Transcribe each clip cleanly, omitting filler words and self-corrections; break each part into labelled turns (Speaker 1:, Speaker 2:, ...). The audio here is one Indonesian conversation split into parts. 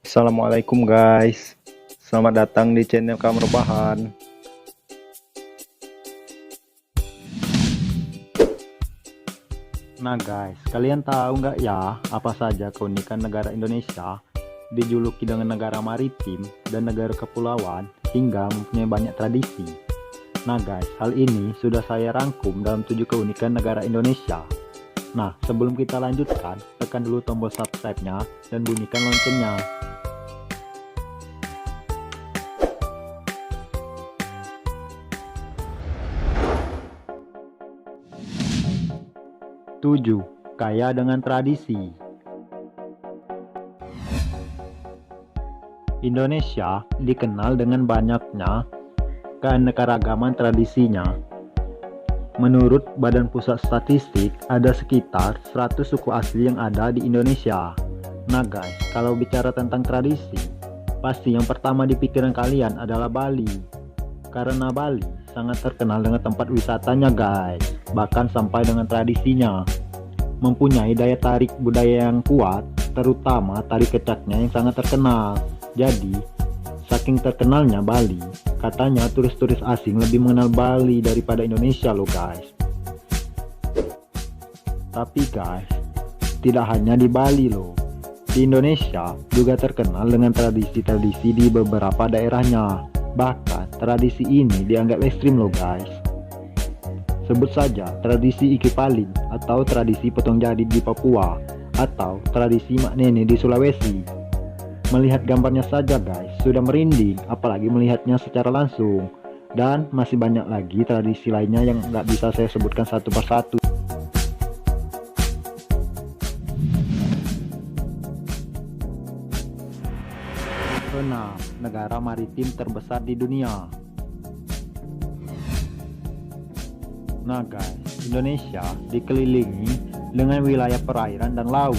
Speaker 1: Assalamualaikum guys, selamat datang di channel Kamar Bahan. Nah guys, kalian tahu nggak ya apa saja keunikan negara Indonesia? Dijuluki dengan negara maritim dan negara kepulauan hingga mempunyai banyak tradisi. Nah guys, hal ini sudah saya rangkum dalam 7 keunikan negara Indonesia. Nah, sebelum kita lanjutkan, tekan dulu tombol subscribe-nya dan bunyikan loncengnya. 7. Kaya dengan tradisi. Indonesia dikenal dengan banyaknya keanekaragaman tradisinya. Menurut Badan Pusat Statistik, ada sekitar 100 suku asli yang ada di Indonesia. Nah guys, kalau bicara tentang tradisi, pasti yang pertama di pikiran kalian adalah Bali. Karena Bali sangat terkenal dengan tempat wisatanya guys, bahkan sampai dengan tradisinya. Mempunyai daya tarik budaya yang kuat, terutama tari kecaknya yang sangat terkenal. Jadi, saking terkenalnya Bali, katanya turis-turis asing lebih mengenal Bali daripada Indonesia loh guys. Tapi guys, tidak hanya di Bali loh. Di Indonesia juga terkenal dengan tradisi-tradisi di beberapa daerahnya. Bahkan tradisi ini dianggap ekstrim loh guys. Sebut saja tradisi Iki Paling atau tradisi potong jadid di Papua, atau tradisi Mak Nene di Sulawesi. Melihat gambarnya saja guys, sudah merinding, apalagi melihatnya secara langsung. Dan masih banyak lagi tradisi lainnya yang nggak bisa saya sebutkan satu persatu. Keenam, negara maritim terbesar di dunia. Nah guys, Indonesia dikelilingi dengan wilayah perairan dan laut,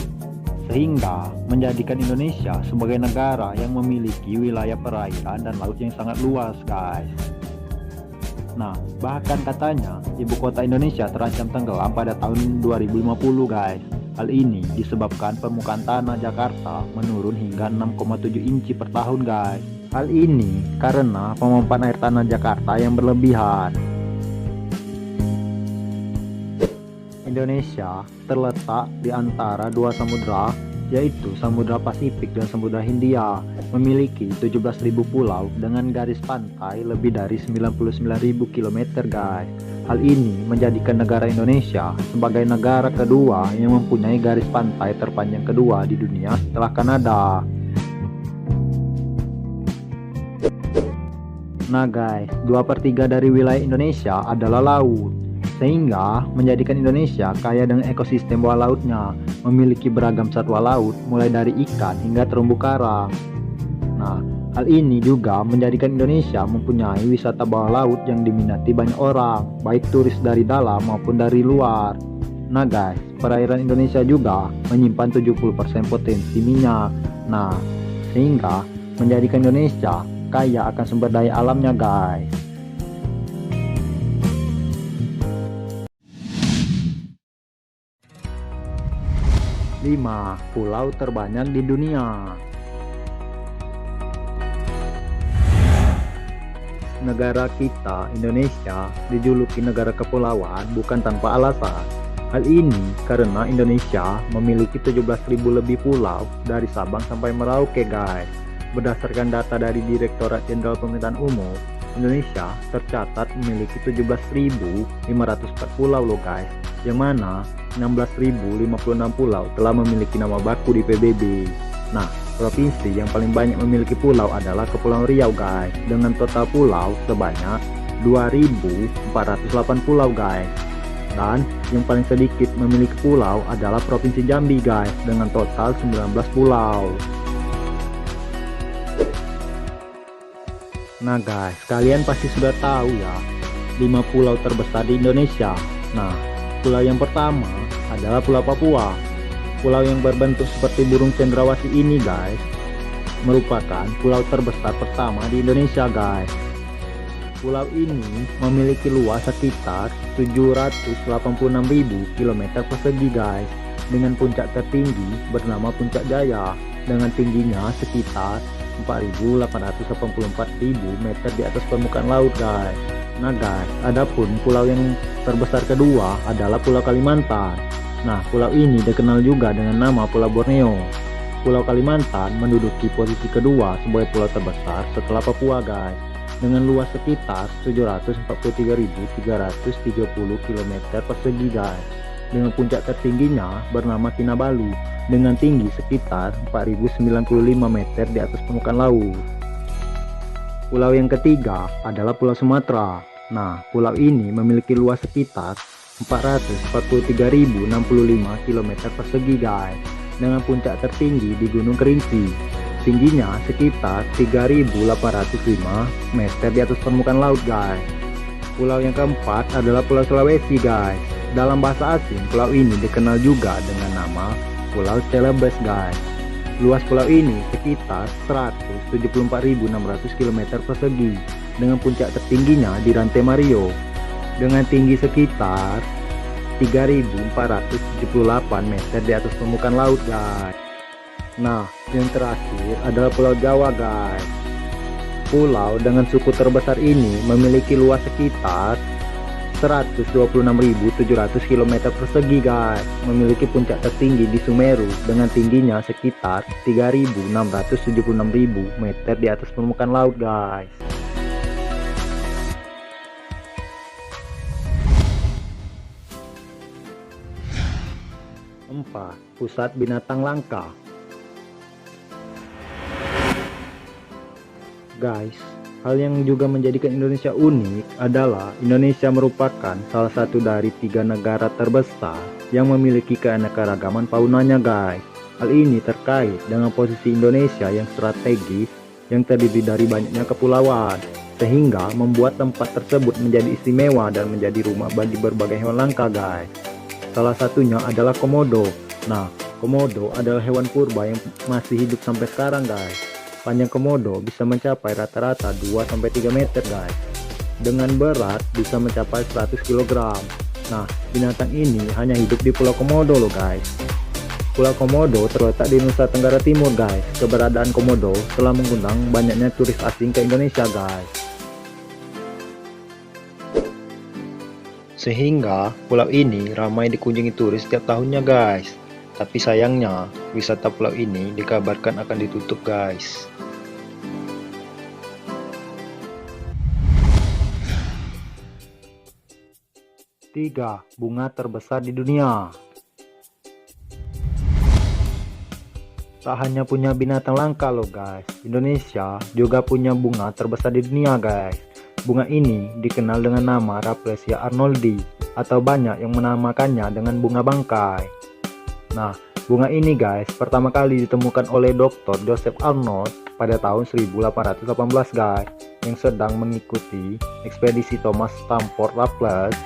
Speaker 1: sehingga menjadikan Indonesia sebagai negara yang memiliki wilayah perairan dan laut yang sangat luas guys. Nah, bahkan katanya ibu kota Indonesia terancam tenggelam pada tahun 2050 guys. Hal ini disebabkan permukaan tanah Jakarta menurun hingga 6,7 inci per tahun guys. Hal ini karena pemompasan air tanah Jakarta yang berlebihan. Indonesia terletak di antara dua samudra, yaitu Samudra Pasifik dan Samudra Hindia, memiliki 17.000 pulau dengan garis pantai lebih dari 99.000 km guys. Hal ini menjadikan negara Indonesia sebagai negara kedua yang mempunyai garis pantai terpanjang kedua di dunia setelah Kanada. Nah guys, 2/3 dari wilayah Indonesia adalah laut, sehingga menjadikan Indonesia kaya dengan ekosistem bawah lautnya, memiliki beragam satwa laut mulai dari ikan hingga terumbu karang. Nah, hal ini juga menjadikan Indonesia mempunyai wisata bawah laut yang diminati banyak orang, baik turis dari dalam maupun dari luar. Nah guys, perairan Indonesia juga menyimpan 70% potensi minyak. Nah, sehingga menjadikan Indonesia kaya akan sumber daya alamnya guys. 5. Pulau terbanyak di dunia. Negara kita, Indonesia, dijuluki negara kepulauan bukan tanpa alasan. Hal ini karena Indonesia memiliki 17.000 lebih pulau dari Sabang sampai Merauke guys. Berdasarkan data dari Direktorat Jenderal Pemerintahan Umum, Indonesia tercatat memiliki 17.504 pulau loh guys, yang mana 16.056 pulau telah memiliki nama baku di PBB. Nah, provinsi yang paling banyak memiliki pulau adalah Kepulauan Riau guys, dengan total pulau sebanyak 2.408 pulau guys. Dan yang paling sedikit memiliki pulau adalah Provinsi Jambi guys, dengan total 19 pulau. Nah guys, kalian pasti sudah tahu ya 5 pulau terbesar di Indonesia. Nah, pulau yang pertama adalah Pulau Papua. Pulau yang berbentuk seperti burung cendrawasih ini guys, merupakan pulau terbesar pertama di Indonesia guys. Pulau ini memiliki luas sekitar 786.000 km persegi guys, dengan puncak tertinggi bernama Puncak Jaya. dengan tingginya sekitar 4.884.000 meter di atas permukaan laut guys. Nah guys, adapun pulau yang terbesar kedua adalah Pulau Kalimantan. Nah, pulau ini dikenal juga dengan nama Pulau Borneo. Pulau Kalimantan menduduki posisi kedua sebagai pulau terbesar setelah Papua guys, dengan luas sekitar 743.330 km persegi guys, dengan puncak tertingginya bernama Kinabalu dengan tinggi sekitar 4.095 meter di atas permukaan laut. Pulau yang ketiga adalah Pulau Sumatera. Nah, pulau ini memiliki luas sekitar 443.065 km persegi guys, dengan puncak tertinggi di Gunung Kerinci, tingginya sekitar 3.805 meter di atas permukaan laut guys. Pulau yang keempat adalah Pulau Sulawesi guys. Dalam bahasa asing, pulau ini dikenal juga dengan nama Pulau Celebes guys. Luas pulau ini sekitar 174.600 km persegi, dengan puncak tertingginya di Rantai Mario, dengan tinggi sekitar 3.478 meter di atas permukaan laut guys. Nah, yang terakhir adalah Pulau Jawa guys. Pulau dengan suku terbesar ini memiliki luas sekitar 126.700 km persegi guys, memiliki puncak tertinggi di Sumeru dengan tingginya sekitar 3.676.000 meter di atas permukaan laut guys. 4. Pusat binatang langka. Guys, hal yang juga menjadikan Indonesia unik adalah Indonesia merupakan salah satu dari 3 negara terbesar yang memiliki keanekaragaman faunanya guys. Hal ini terkait dengan posisi Indonesia yang strategis yang terdiri dari banyaknya kepulauan, sehingga membuat tempat tersebut menjadi istimewa dan menjadi rumah bagi berbagai hewan langka guys. Salah satunya adalah komodo. Nah, komodo adalah hewan purba yang masih hidup sampai sekarang guys. Panjang komodo bisa mencapai rata-rata 2-3 meter guys, dengan berat bisa mencapai 100 kg. Nah, binatang ini hanya hidup di Pulau Komodo loh guys. Pulau Komodo terletak di Nusa Tenggara Timur guys. Keberadaan komodo telah mengundang banyaknya turis asing ke Indonesia guys, sehingga pulau ini ramai dikunjungi turis setiap tahunnya guys. Tapi sayangnya wisata pulau ini dikabarkan akan ditutup guys. Tiga, bunga terbesar di dunia. Tak hanya punya binatang langka loh guys, Indonesia juga punya bunga terbesar di dunia guys. Bunga ini dikenal dengan nama Rafflesia arnoldi, atau banyak yang menamakannya dengan bunga bangkai. Nah, bunga ini guys pertama kali ditemukan oleh Dr. Joseph Arnold pada tahun 1818 guys, yang sedang mengikuti ekspedisi Thomas Stamford Raffles.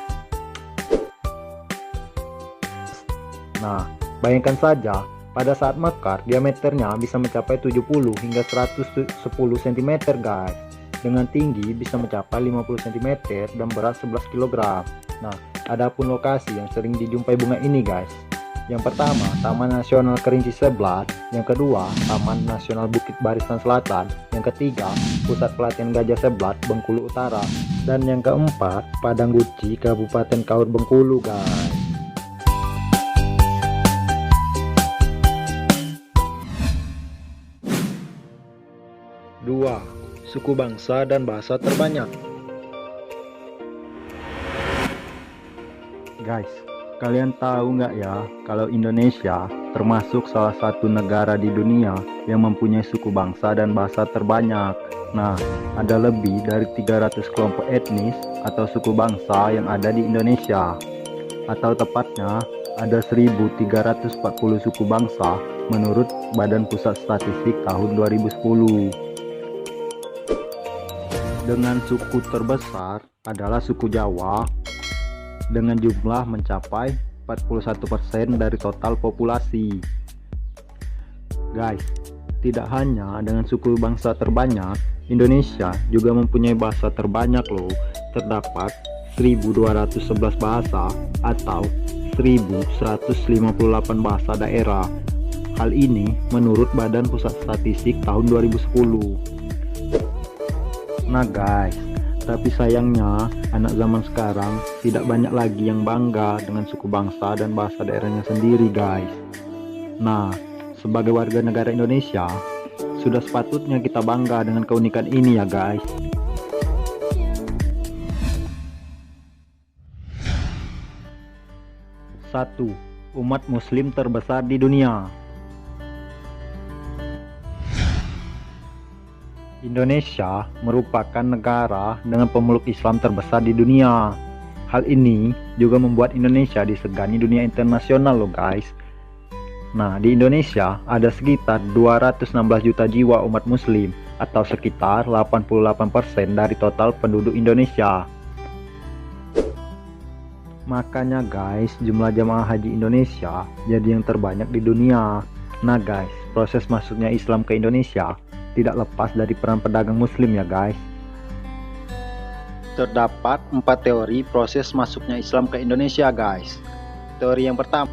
Speaker 1: Nah, bayangkan saja, pada saat mekar diameternya bisa mencapai 70 hingga 110 cm guys, dengan tinggi bisa mencapai 50 cm dan berat 11 kg. Nah, adapun lokasi yang sering dijumpai bunga ini guys, yang pertama Taman Nasional Kerinci Seblat, yang kedua Taman Nasional Bukit Barisan Selatan, yang ketiga Pusat Pelatihan Gajah Seblat Bengkulu Utara, dan yang keempat Padang Guci Kabupaten Kaur Bengkulu guys. Dua, suku bangsa dan bahasa terbanyak. Guys, kalian tahu nggak ya kalau Indonesia termasuk salah satu negara di dunia yang mempunyai suku bangsa dan bahasa terbanyak. Nah, ada lebih dari 300 kelompok etnis atau suku bangsa yang ada di Indonesia. Atau tepatnya ada 1.340 suku bangsa menurut Badan Pusat Statistik tahun 2010. Dengan suku terbesar adalah suku Jawa dengan jumlah mencapai 41% dari total populasi. Guys, tidak hanya dengan suku bangsa terbanyak, Indonesia juga mempunyai bahasa terbanyak loh. Terdapat 1.211 bahasa atau 1.158 bahasa daerah. Hal ini menurut Badan Pusat Statistik tahun 2010. Nah guys, tapi sayangnya anak zaman sekarang tidak banyak lagi yang bangga dengan suku bangsa dan bahasa daerahnya sendiri guys. Nah, sebagai warga negara Indonesia, sudah sepatutnya kita bangga dengan keunikan ini ya guys. 1. Umat Muslim terbesar di dunia. Indonesia merupakan negara dengan pemeluk Islam terbesar di dunia. Hal ini juga membuat Indonesia disegani dunia internasional loh guys. Nah, di Indonesia ada sekitar 216 juta jiwa umat muslim atau sekitar 88% dari total penduduk Indonesia. Makanya guys, jumlah jamaah haji Indonesia jadi yang terbanyak di dunia. Nah guys, proses masuknya Islam ke Indonesia tidak lepas dari peran pedagang muslim ya guys. Terdapat 4 teori proses masuknya Islam ke Indonesia guys. Teori yang pertama.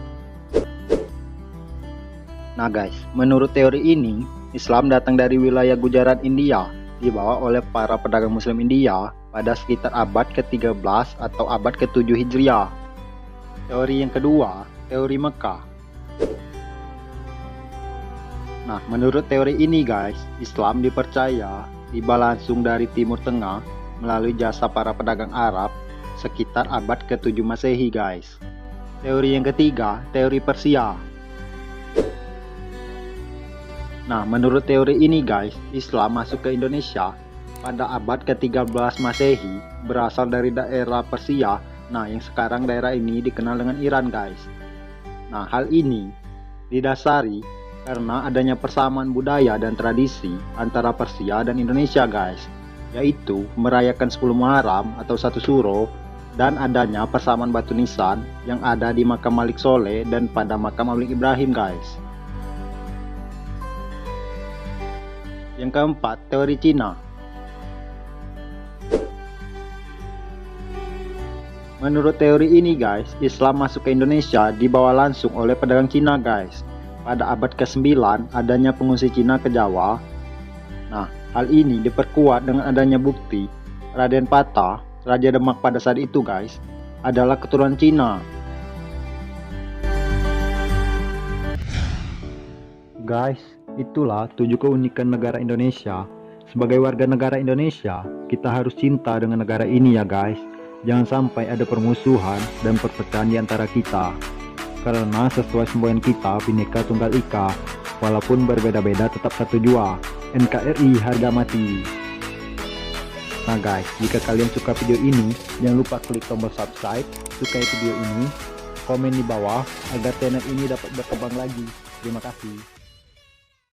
Speaker 1: Nah guys, menurut teori ini, Islam datang dari wilayah Gujarat, India, dibawa oleh para pedagang muslim India pada sekitar abad ke-13 atau abad ke-7 Hijriah. Teori yang kedua, teori Mekah. Nah, menurut teori ini guys, Islam dipercaya tiba langsung dari Timur Tengah melalui jasa para pedagang Arab sekitar abad ke-7 Masehi guys. Teori yang ketiga, teori Persia. Nah, menurut teori ini guys, Islam masuk ke Indonesia pada abad ke-13 Masehi berasal dari daerah Persia. Nah, yang sekarang daerah ini dikenal dengan Iran guys. Nah, hal ini didasari karena adanya persamaan budaya dan tradisi antara Persia dan Indonesia guys, yaitu merayakan 10 Muharram atau 1 Suro dan adanya persamaan batu nisan yang ada di makam Malik Soleh dan pada makam Malik Ibrahim guys. Yang keempat, teori Cina. Menurut teori ini guys, Islam masuk ke Indonesia dibawa langsung oleh pedagang Cina guys. Pada abad ke-9 adanya pengungsi Cina ke Jawa. Nah, hal ini diperkuat dengan adanya bukti Raden Patah, Raja Demak pada saat itu guys, adalah keturunan Cina. Guys, itulah 7 keunikan negara Indonesia. Sebagai warga negara Indonesia, kita harus cinta dengan negara ini ya guys. Jangan sampai ada permusuhan dan perpecahan di antara kita. Karena sesuai semboyan kita, Bhinneka Tunggal Ika, walaupun berbeda-beda tetap satu jua. NKRI harga mati. Nah guys, jika kalian suka video ini, jangan lupa klik tombol subscribe, sukai video ini, komen di bawah agar channel ini dapat berkembang lagi. Terima kasih.